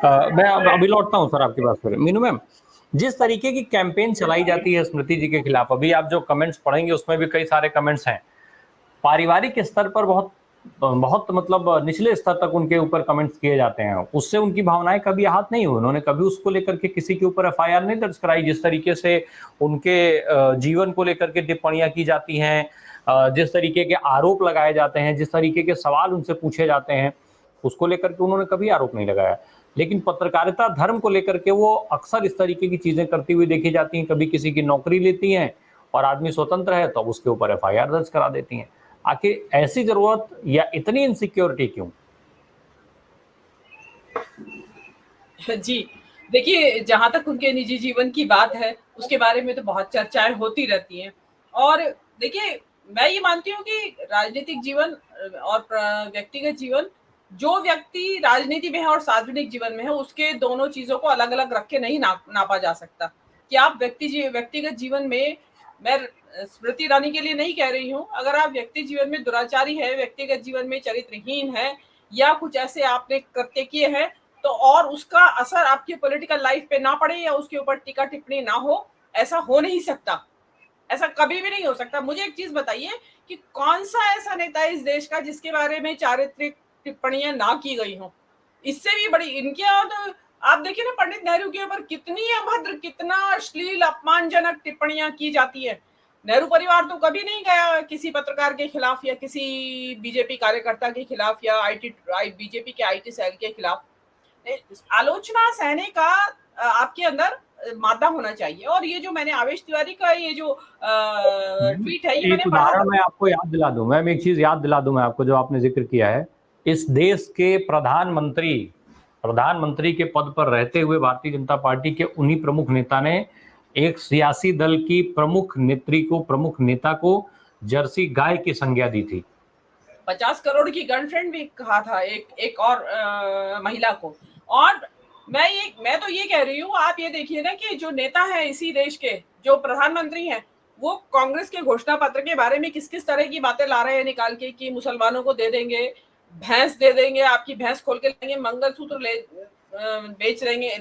मैं अभी लौटता हूँ सर आपकी बात पर। मीनू मैम, जिस तरीके की कैंपेन चलाई जाती है स्मृति जी के खिलाफ, अभी आप जो कमेंट्स पढ़ेंगे उसमें भी कई सारे कमेंट्स हैं, पारिवारिक स्तर पर बहुत बहुत मतलब निचले स्तर तक उनके ऊपर कमेंट्स किए जाते हैं। उससे उनकी भावनाएं कभी आहत नहीं हुई, उन्होंने कभी उसको लेकर के किसी के ऊपर एफआईआर नहीं दर्ज कराई। जिस तरीके से उनके जीवन को लेकर के टिप्पणियां की जाती हैं, जिस तरीके के आरोप लगाए जाते हैं, जिस तरीके के सवाल उनसे पूछे जाते हैं, उसको लेकर के उन्होंने कभी आरोप नहीं लगाया। लेकिन पत्रकारिता धर्म को लेकर के वो अक्सर इस तरीके की चीजें करती हुई देखी जाती हैं। कभी किसी की नौकरी लेती हैं और आदमी स्वतंत्र है तो उसके ऊपर एफआईआर दर्ज करा देती हैं। आखिर ऐसी जरूरत या इतनी इनसिक्योरिटी क्यों? जी, देखिए, जहां तक उनके निजी जीवन की बात है उसके बारे में तो बहुत चर्चाएं होती रहती हैं। और देखिए, मैं ये मानती हूँ कि राजनीतिक जीवन और व्यक्तिगत जीवन, जो व्यक्ति राजनीति में है और सार्वजनिक जीवन में है, उसके दोनों चीजों को अलग अलग रख के नहीं नापा जा सकता। कि आप व्यक्तिगत जीवन में, मैं स्मृति ईरानी के लिए नहीं कह रही हूँ, अगर आप व्यक्ति जीवन में दुराचारी है, व्यक्तिगत जीवन में चरित्रहीन है, या कुछ ऐसे आपने कृत्य किए हैं, तो और उसका असर आपकी पॉलिटिकल लाइफ पे ना पड़े या उसके ऊपर टीका टिप्पणी ना हो, ऐसा हो नहीं सकता। ऐसा कभी भी नहीं हो सकता। मुझे एक चीज बताइए कि कौन सा ऐसा नेता है इस देश का जिसके बारे में चारित्रिक टिप्पणियां ना की गई हो? इससे भी बड़ी इनके यहाँ तो आप देखिए ना, पंडित नेहरू के ऊपर कितनी अभद्र, कितना अश्लील, अपमानजनक टिप्पणियां की जाती है। नेहरू परिवार तो कभी नहीं गया किसी पत्रकार के खिलाफ या किसी बीजेपी कार्यकर्ता के खिलाफ या बीजेपी के आईटी सेल के खिलाफ। आलोचना सहने का आपके अंदर मादा होना चाहिए। और ये जो मैंने आवेश तिवारी का ये जो ट्वीट है, ये मैंने एक पढ़ा उदाहरण था। मैं आपको याद दिला दूं, मैं एक चीज याद दिला दूं मैं आपको, जो आपने जिक्र किया है। इस देश के प्रधानमंत्री के पद पर रहते हुए भारतीय जनता पार्टी के उन्हीं प्रमुख नेता ने एक सियासी दल की प्रमुख नेत्री को, प्रमुख नेता को जर्सी गाय की संज्ञा दी थी। 50 करोड़ की गर्लफ्रेंड भी कहा था एक और महिला को। और मैं तो ये कह रही हूँ, आप ये देखिए ना कि जो नेता है इसी देश के, जो प्रधानमंत्री हैं, वो कांग्रेस के घोषणा पत्र के बारे में किस किस तरह की बातें ला रहे हैं निकाल के, कि मुसलमानों को दे देंगे, भैंस दे देंगे, आपकी भैंस खोल के लेंगे, मंगलसूत्र बेच देंगे,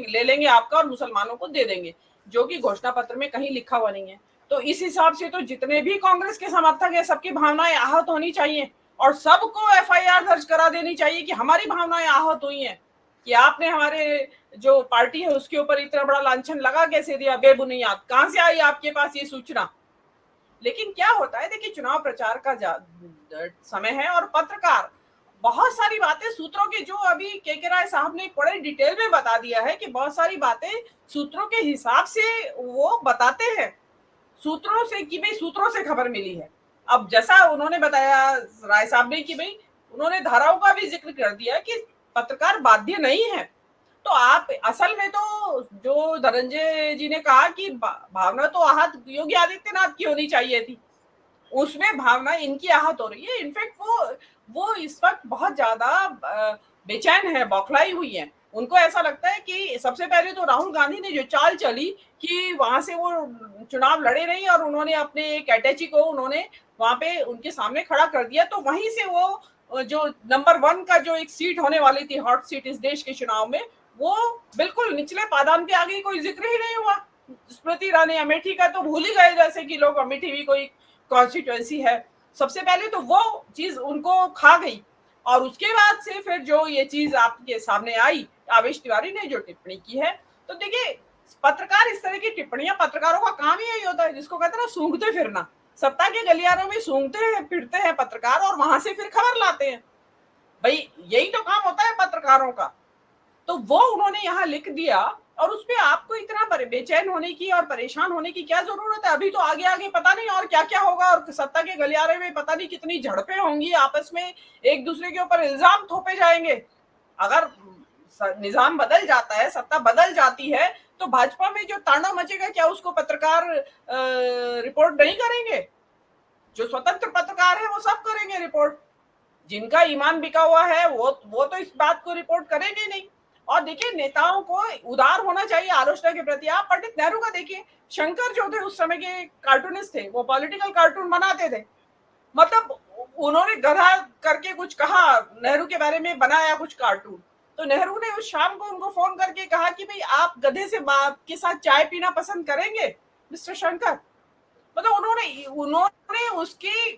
ले लेंगे आपका, और मुसलमानों को दे देंगे, जो कि घोषणा पत्र में कहीं लिखा हुआ नहीं है। तो इस हिसाब से तो जितने भी कांग्रेस के समर्थक है, सबकी भावनाएं आहत होनी चाहिए और सबको एफआईआर दर्ज करा देनी चाहिए कि हमारी भावनाएं आहत हुई हैं, कि आपने हमारे जो पार्टी है उसके ऊपर इतना बड़ा लांछन लगा कैसे दिया, बेबुनियाद, कहां से आई आपके पास ये सूचना? लेकिन क्या होता है, देखिए, चुनाव प्रचार का समय है और पत्रकार बहुत सारी बातें सूत्रों के, जो अभी के राय साहब ने बड़े डिटेल में बता दिया है कि बहुत सारी बातें सूत्रों के हिसाब से वो बताते हैं, सूत्रों से, कि भाई सूत्रों से खबर मिली है। अब जैसा उन्होंने बताया राय साहब ने कि भाई उन्होंने धाराओं का भी जिक्र कर दिया कि पत्रकार बाध्य नहीं है। तो आप असल में तो जो धनंजय जी ने कहा कि भावना तो आहत योगी आदित्यनाथ की होनी चाहिए थी, उसमें भावना इनकी आहत हो रही है। इनफैक्ट वो इस वक्त बहुत ज्यादा बेचैन है, बौखलाई हुई है। उनको ऐसा लगता है कि सबसे पहले तो राहुल गांधी ने जो चाल चली कि वहां से वो चुनाव लड़े नहीं और उन्होंने अपने एक अटैची को उन्होंने वहां पे उनके सामने खड़ा कर दिया, तो वहीं से वो जो नंबर 1 का जो एक सीट होने वाली थी, हॉट सीट इस देश के चुनाव में, वो बिल्कुल निचले पायदान पे आ गई, कोई जिक्र ही नहीं हुआ। स्मृति ईरानी अमेठी का तो भूल ही गए, जैसे कि लोग अमेठी भी कोई कॉन्स्टिट्यूएंसी है। सबसे पहले तो वो चीज उनको खा गई और उसके बाद से फिर जो ये चीज आपके सामने आई, आवेश तिवारी ने जो टिप्पणी की है, तो देखिए, पत्रकार इस तरह की टिप्पणियां, पत्रकारों का काम ही यही होता है, जिसको कहते हैं ना सूंघते फिरना। सत्ता के गलियारों में सूंघते हैं, फिरते हैं पत्रकार और वहां से फिर खबर लाते हैं। भाई यही तो काम होता है पत्रकारों का। तो वो उन्होंने यहाँ लिख दिया और उसपे आपको इतना बेचैन होने की और परेशान होने की क्या जरूरत है? अभी तो आगे आगे पता नहीं और क्या क्या होगा, और सत्ता के गलियारे में पता नहीं कितनी झड़पें होंगी, आपस में एक दूसरे के ऊपर इल्जाम थोपे जाएंगे। अगर निजाम बदल जाता है, सत्ता बदल जाती है, तो भाजपा में जो तांडव मचेगा, क्या उसको पत्रकार रिपोर्ट नहीं करेंगे? जो स्वतंत्र पत्रकार है वो सब करेंगे रिपोर्ट। जिनका ईमान बिका हुआ है वो तो इस बात को रिपोर्ट करेंगे नहीं। और देखिए, नेताओं को उदार होना चाहिए आलोचना के प्रति। आप पंडित नेहरू का देखिए, शंकर जो थे उस समय के कार्टूनिस्ट थे, वो पॉलिटिकल कार्टून बनाते थे। मतलब उन्होंने गधा करके कुछ कहा नेहरू के बारे में, बनाया कुछ कार्टून, तो नेहरू ने उस शाम को उनको फोन करके कहा कि भाई आप गधे से के साथ चाय पीना पसंद करेंगे मिस्टर शंकर। मतलब उन्होंने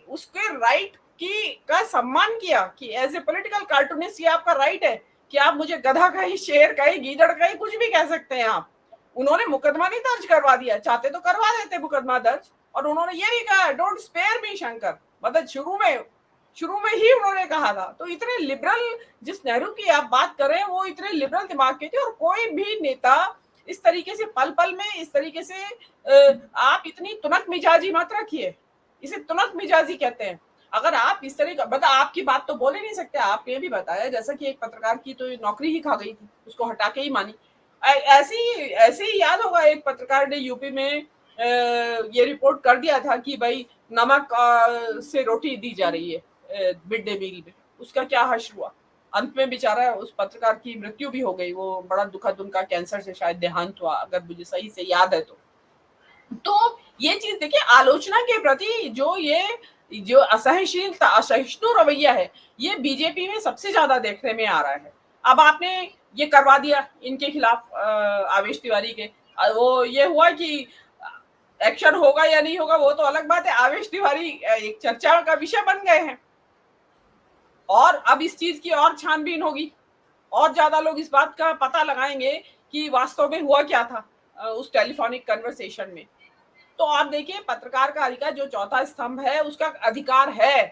उसके राइट की का सम्मान किया कि एज ए पॉलिटिकल कार्टूनिस्ट ये आपका राइट है कि आप मुझे गधा कहीं, शेर कहीं, गीदड़ कहीं, कुछ भी कह सकते हैं आप। उन्होंने मुकदमा नहीं दर्ज करवा दिया, चाहते तो करवा देते मुकदमा दर्ज। और उन्होंने ये भी कहा डोंट स्पेयर मी शंकर, मतलब शुरू में ही उन्होंने कहा था। तो इतने लिबरल, जिस नेहरू की आप बात कर रहे हैं वो इतने लिबरल दिमाग के थे। और कोई भी नेता इस तरीके से पल पल में इस तरीके से आप इतनी तुनक मिजाजी मत रखिए, इसे तुनक मिजाजी कहते हैं। अगर आप इस तरह का, मतलब आपकी बात तो बोल ही नहीं सकते। आपने भी बताया जैसा कि एक पत्रकार की तो नौकरी ही खा गई थी, उसको हटा के ही मानी। ऐसे ही याद होगा एक पत्रकार ने यूपी में ये रिपोर्ट कर दिया था कि भाई नमक से रोटी दी जा रही है मिड डे मील में, उसका क्या हश्र हुआ। अंत में बेचारा उस पत्रकार की मृत्यु भी हो गई। वो बड़ा दुखद, उनका कैंसर से शायद देहांत हुआ, अगर मुझे सही से याद है तो ये चीज देखिए, आलोचना के प्रति जो असहनशीलता, असहिष्णु रवैया है, ये बीजेपी में सबसे ज्यादा देखने में आ रहा है। अब आपने ये करवा दिया इनके खिलाफ आवेश तिवारी के, वो ये हुआ कि एक्शन होगा या नहीं होगा वो तो अलग बात है। आवेश तिवारी एक चर्चा का विषय बन गए हैं और अब इस चीज की और छानबीन होगी, और ज्यादा लोग इस बात का पता लगाएंगे कि वास्तव में हुआ क्या था उस टेलीफोनिक कन्वर्सेशन में। तो आप देखिए, पत्रकार का अधिकार जो चौथा स्तंभ है, उसका अधिकार है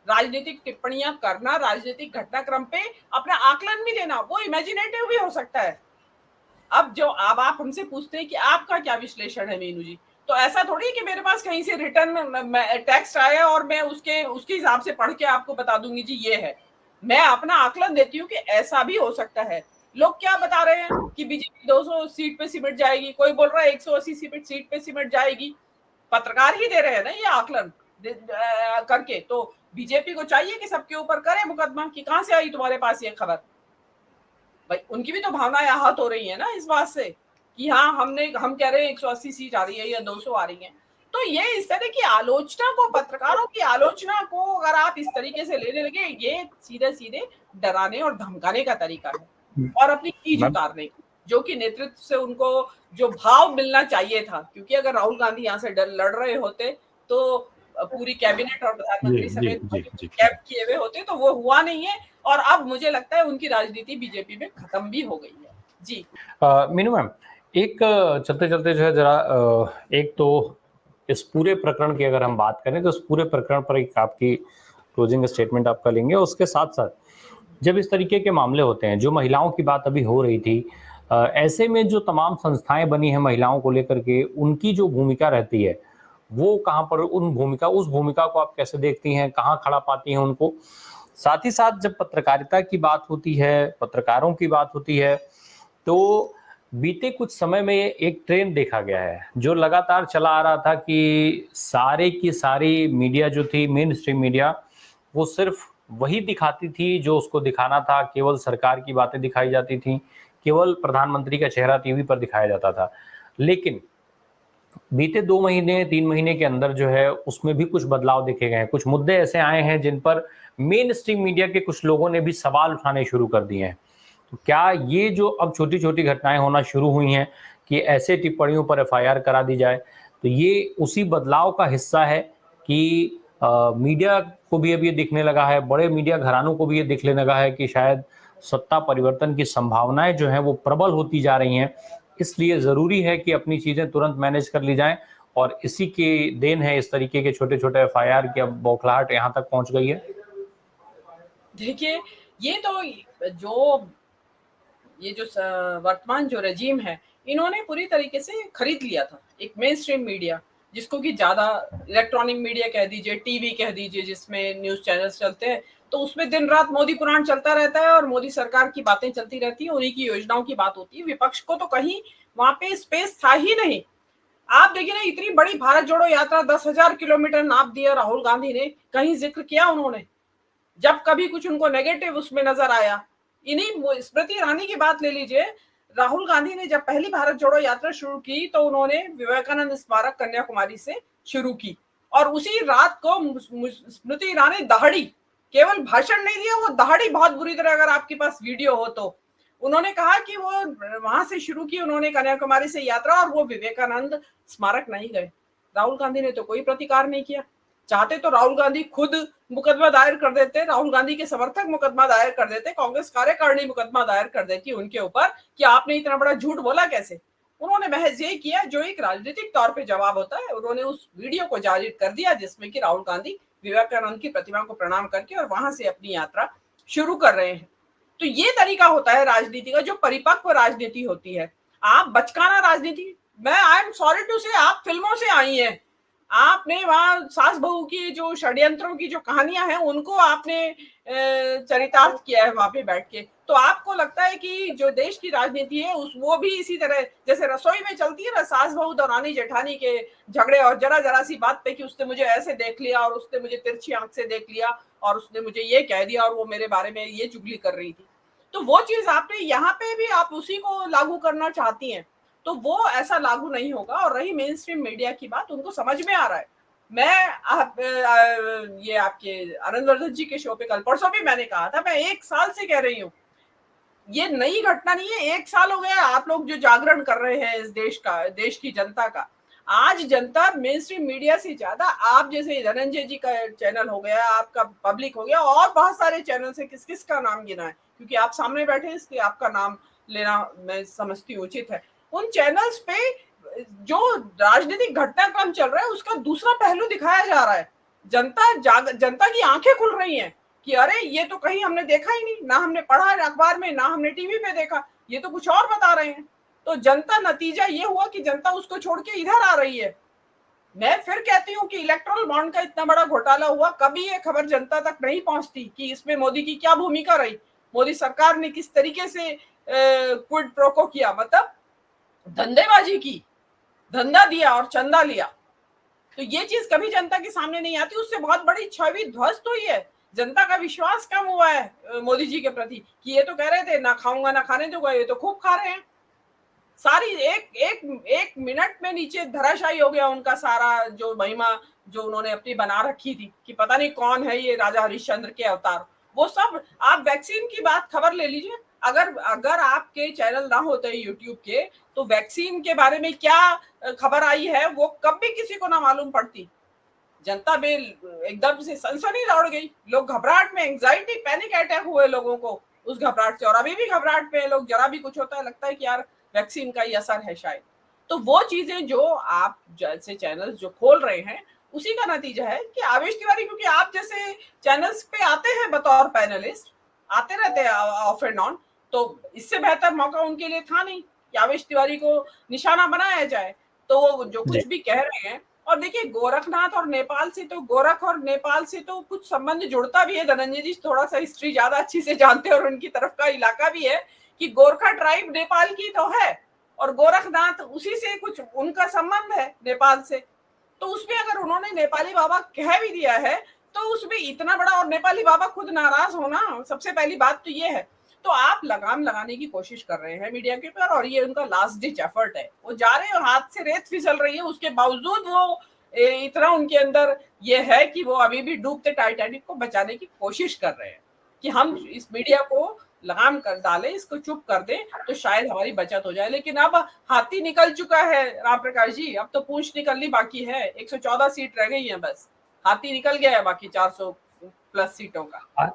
राजनीतिक टिप्पणियां करना, राजनीतिक घटनाक्रम पे अपना आकलन भी देना, वो इमेजिनेटिव भी हो सकता है। अब आप हमसे पूछते हैं कि आपका क्या विश्लेषण है मीनू जी, तो ऐसा थोड़ी है कि मेरे पास कहीं से रिटर्न टेक्स्ट आया और मैं उसके हिसाब से पढ़ के आपको बता दूंगी जी ये है। मैं अपना आकलन देती हूँ कि ऐसा भी हो सकता है। लोग क्या बता रहे हैं कि बीजेपी 200 सीट पे सिमट जाएगी, कोई बोल रहा है 180 सीट पे सिमट जाएगी। पत्रकार ही दे रहे हैं ना ये आकलन करके। तो बीजेपी को चाहिए कि सबके ऊपर करे मुकदमा कि कहां से आई तुम्हारे पास ये खबर। भाई उनकी भी तो भावनाएं आहत हो रही है ना इस बात से कि हाँ हम कह रहे हैं 180 सीट आ रही है या 200 आ रही है। तो ये इस तरह की आलोचना को, पत्रकारों की आलोचना को अगर आप इस तरीके से लेने लगे, ये सीधे सीधे डराने और धमकाने का तरीका है और अपनी चीज उतारने का, जो कि नेतृत्व से उनको जो भाव मिलना चाहिए था। क्योंकि अगर राहुल गांधी यहाँ से लड़ रहे होते तो पूरी कैबिनेट और प्रधानमंत्री समेत कैब किए हुए होते, तो वो हुआ नहीं है। और अब मुझे लगता है उनकी राजनीति बीजेपी में खत्म भी हो गई है। जी मीनू मैम, एक चलते चलते जो है जरा एक तो इस पूरे प्रकरण की अगर हम बात करें तो इस पूरे प्रकरण पर एक आपकी क्लोजिंग स्टेटमेंट आपका लेंगे। उसके साथ साथ जब इस तरीके के मामले होते हैं, जो महिलाओं की बात अभी हो रही थी, ऐसे में जो तमाम संस्थाएं बनी हैं महिलाओं को लेकर के, उनकी जो भूमिका रहती है वो कहाँ पर, उस भूमिका को आप कैसे देखती हैं, कहाँ खड़ा पाती हैं उनको? साथ ही साथ जब पत्रकारिता की बात होती है, पत्रकारों की बात होती है, तो बीते कुछ समय में एक ट्रेंड देखा गया है जो लगातार चला आ रहा था कि सारे की सारी मीडिया जो थी, मेन स्ट्रीम मीडिया, वो सिर्फ वही दिखाती थी जो उसको दिखाना था। केवल सरकार की बातें दिखाई जाती थी, केवल प्रधानमंत्री का चेहरा टीवी पर दिखाया जाता था। लेकिन बीते 2 महीने 3 महीने के अंदर जो है उसमें भी कुछ बदलाव देखे गए हैं। कुछ मुद्दे ऐसे आए हैं जिन पर मेन स्ट्रीम मीडिया के कुछ लोगों ने भी सवाल उठाने शुरू कर दिए हैं। तो क्या ये जो अब छोटी छोटी घटनाएं होना शुरू हुई हैं कि ऐसे टिप्पणियों पर एफआईआर करा दी जाए, तो ये उसी बदलाव का हिस्सा है कि मीडिया को भी अब ये दिखने लगा है, बड़े मीडिया घरानों को भी ये दिखने लगा है कि शायद सत्ता परिवर्तन की संभावनाएं जो हैं वो प्रबल होती जा रही हैं, इसलिए जरूरी है कि अपनी चीजें तुरंत मैनेज कर ली जाएं। और इसी की देन है इस तरीके के छोटे छोटे एफआईआर की अब बौखलाहट यहाँ तक पहुंच गई है। देखिए, ये जो वर्तमान जो रजीम है, इन्होंने पूरी तरीके से खरीद लिया था एक मेन स्ट्रीम मीडिया, जिसको कि ज्यादा इलेक्ट्रॉनिक मीडिया कह दीजिए, टीवी कह दीजिए, जिसमें न्यूज चैनल्स चलते हैं। तो उसमें दिन रात मोदी पुराण चलता रहता है और मोदी सरकार की बातें चलती रहती है, उन्हीं की योजनाओं की बात होती है। विपक्ष को तो कहीं वहां पे स्पेस था ही नहीं। आप देखिए ना, इतनी बड़ी भारत जोड़ो यात्रा 10,000 किलोमीटर नाप दिया राहुल गांधी ने, कहीं जिक्र किया उन्होंने? जब कभी कुछ उनको नेगेटिव उसमें नजर आया, इन्हीं स्मृति ईरानी की बात ले लीजिए। राहुल गांधी ने जब पहली भारत जोड़ो यात्रा शुरू की तो उन्होंने विवेकानंद स्मारक कन्याकुमारी से शुरू की, और उसी रात को स्मृति ईरानी दहाड़ी, केवल भाषण नहीं दिया, वो दहाड़ी बहुत बुरी तरह, अगर आपके पास वीडियो हो तो उन्होंने कहा कि वो वहां से शुरू की उन्होंने कन्याकुमारी से यात्रा और वो विवेकानंद स्मारक नहीं गए। राहुल गांधी ने तो कोई प्रतिकार नहीं किया। चाहते तो राहुल गांधी खुद मुकदमा दायर कर देते, राहुल गांधी के समर्थक मुकदमा दायर कर देते, कांग्रेस कार्यकारिणी मुकदमा दायर कर देती उनके ऊपर कि आपने इतना बड़ा झूठ बोला कैसे। उन्होंने महज ये किया जो एक राजनीतिक तौर पे जवाब होता है, उन्होंने उस वीडियो को जारी कर दिया जिसमें कि राहुल गांधी विवेकानंद की प्रतिमा को प्रणाम करके और वहां से अपनी यात्रा शुरू कर रहे हैं। तो ये तरीका होता है राजनीति का, जो परिपक्व राजनीति होती है। आप बचकाना राजनीति, मैं आई एम सॉरी टू से, आप फिल्मों से आई हैं, आपने वहां सास बहू की जो षड्यंत्रों की जो कहानियां हैं उनको आपने चरितार्थ किया है वहां पे बैठ के। तो आपको लगता है कि जो देश की राजनीति है उस वो भी इसी तरह जैसे रसोई में चलती है ना, सास बहू दौरानी जेठानी के झगड़े और जरा जरा सी बात पे कि उसने मुझे ऐसे देख लिया और उसने मुझे तिरछी आंख से देख लिया और उसने मुझे ये कह दिया और वो मेरे बारे में ये चुगली कर रही थी। तो वो चीज आपने यहाँ पे भी आप उसी को लागू करना चाहती हैं, तो वो ऐसा लागू नहीं होगा। और रही मेन स्ट्रीम मीडिया की बात, उनको समझ में आ रहा है। मैं ये आपके आनंद वर्धन जी के शो पे कल परसों भी मैंने कहा था, मैं 1 साल से कह रही हूँ, ये नई घटना नहीं है। 1 साल हो गया आप लोग जो जागरण कर रहे हैं इस देश का, देश की जनता का। आज जनता मेन स्ट्रीम मीडिया से ज्यादा आप जैसे धनंजय जी का चैनल हो गया, आपका पब्लिक हो गया, और बहुत सारे चैनल से किस किस का नाम गिना है, क्योंकि आप सामने बैठे हैं इसलिए आपका नाम लेना मैं समझती हूँ उचित है। उन चैनल्स पे जो राजनीतिक घटनाक्रम चल रहा है उसका दूसरा पहलू दिखाया जा रहा है। जनता की आंखें खुल रही हैं कि अरे ये तो कहीं हमने देखा ही नहीं, ना हमने पढ़ा अखबार में, ना हमने टीवी पे देखा, ये तो कुछ और बता रहे हैं। तो जनता, नतीजा ये हुआ कि जनता उसको छोड़ के इधर आ रही है। मैं फिर कहती हूँ कि इलेक्टोरल बॉन्ड का इतना बड़ा घोटाला हुआ, कभी ये खबर जनता तक नहीं पहुंचती कि इसमें मोदी की क्या भूमिका रही, मोदी सरकार ने किस तरीके से क्विड प्रोको किया, मतलब धंधेबाजी की, धंधा दिया और चंदा लिया। तो ये चीज कभी जनता के सामने नहीं आती। उससे बहुत बड़ी छवि ध्वस्त हुई है, जनता का विश्वास कम हुआ है मोदी जी के प्रति कि ये तो कह रहे थे ना खाऊंगा ना खाने दूंगा, ये तो खूब खा रहे हैं। सारी एक मिनट में नीचे धराशायी हो गया उनका सारा जो महिमा जो उन्होंने अपनी बना रखी थी कि पता नहीं कौन है ये राजा हरिश्चंद्र के अवतार। वो सब आप वैक्सीन की बात खबर ले लीजिए, अगर आपके चैनल ना होते यूट्यूब के तो वैक्सीन के बारे में क्या खबर आई है वो कभी किसी को ना मालूम पड़ती। जनता में एकदम से सनसनी दौड़ गई, लोग घबराहट में, एंजाइटी, पैनिक अटैक हुए लोगों को उस घबराहट से, और अभी भी घबराहट पे लोग, जरा भी कुछ होता है लगता है कि यार वैक्सीन का ही असर है शायद। तो वो चीजें जो आप जैसे चैनल्स जो खोल रहे हैं उसी का नतीजा है कि आवेश तिवारी, क्योंकि आप जैसे चैनल्स पे आते हैं बतौर पैनलिस्ट, आते रहते हैं ऑफ एंड ऑन, तो इससे बेहतर मौका उनके लिए था नहीं कि आवेश तिवारी को निशाना बनाया जाए। तो वो जो कुछ भी कह रहे हैं, और देखिए गोरखनाथ और नेपाल से तो, गोरख और नेपाल से तो कुछ संबंध जुड़ता भी है। धनंजय जी थोड़ा सा हिस्ट्री ज्यादा अच्छी से जानते हैं और उनकी तरफ का इलाका भी है कि गोरखा ट्राइब नेपाल की तो है और गोरखनाथ उसी से कुछ उनका संबंध है नेपाल से। तो उसमें अगर उन्होंने नेपाली बाबा कह भी दिया है तो उसमें इतना बड़ा, और नेपाली बाबा खुद नाराज होना, सबसे पहली बात तो ये है। तो आप लगाम लगाने की कोशिश कर रहे हैं मीडिया के ऊपर और ये उनका लास्ट डिच एफर्ट है। वो जा रहे हैं और हाथ से रेत फिसल रही है, उसके बावजूद वो इतना उनके अंदर ये है कि वो अभी भी डूबते टाइटैनिक को बचाने की कोशिश कर रहे हैं कि हम इस मीडिया को लगाम कर डालें, इसको चुप कर दें तो शायद हमारी बचत हो जाए। लेकिन अब हाथी निकल चुका है राम प्रकाश जी, अब तो पूंछ निकलनी बाकी है। 114 सीट रह गई है बस, हाथी निकल गया है बाकी 400 प्लस सीटों का।